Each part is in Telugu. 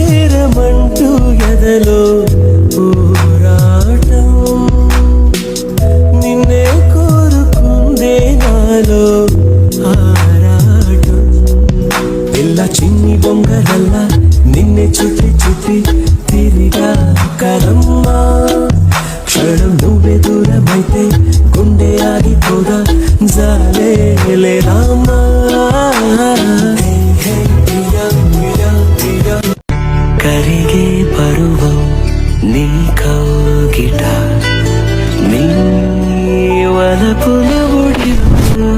చేరమంటూ ఎదలో పోరాటం నిన్నే కోరుకుందే నాలో ఆరాటం పిల్ల చిన్ని బొంగరల్లా నిన్నే చుట్టి చుట్టి తిరిగా కరమ్మా క్షణం నువ్వే దూరమైతే గుండె ఆగిపోదా జాలే లేదామా కరిగే పరువం నీ కౌగిట నీ వలపుల ఒడిలో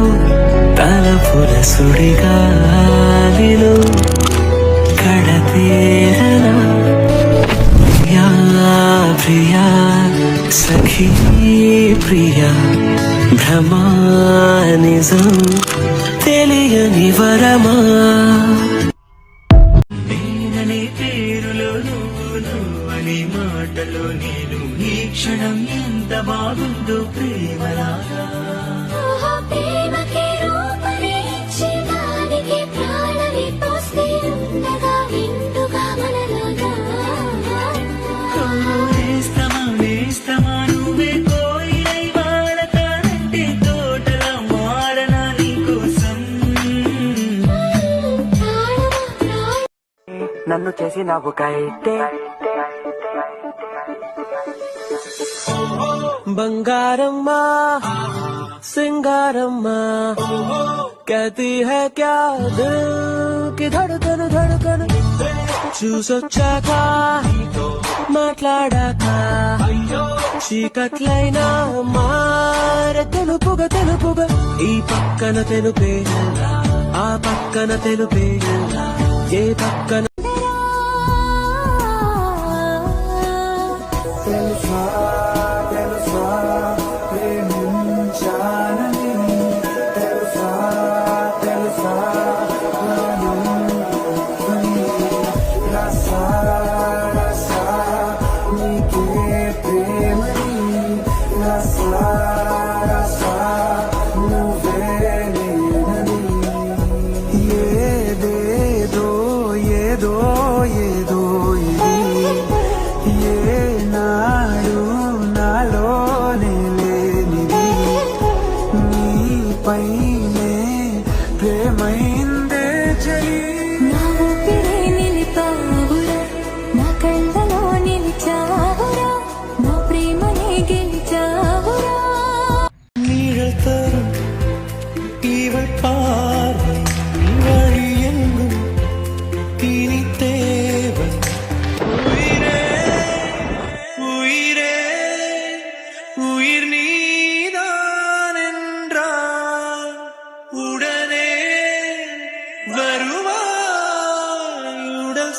తలపుల సుడిగాలిలో కడతేరనా ప్రియా ప్రియా సఖీ ప్రియా భ్రమా నిజం తెలియని వరమా నేననే పేరులో నువ్వని మాటలో నేను ఈ క్షణం ఎంత బాగుందో ప్రేమలాగా నన్ను చేసి నవ్వు కైతే బంగారమ్మా సింగారమ్మా कहती है क्या दिल की धड़कन धड़कन చూసొచ్చాక మాట్లాడాక చీకట్లైనా మారే తెలుపుగా తెలుపుగా ఈ పక్కన తెలుపే ఆ పక్కన తెలుపే ఏ పక్కన పైనే ప్రేమైందే చలి నా ఊపిరే నిలిపావురా నా కళ్ళలో నిలిచావురా నా ప్రేమనే గెలిచావురా நீழல் தரும் இவள் பார்வை வழி எங்கும் இனி தேவை உயிரே உயிரே உயிர் நீதான் என்றால் உடனே வருவாய் உடல்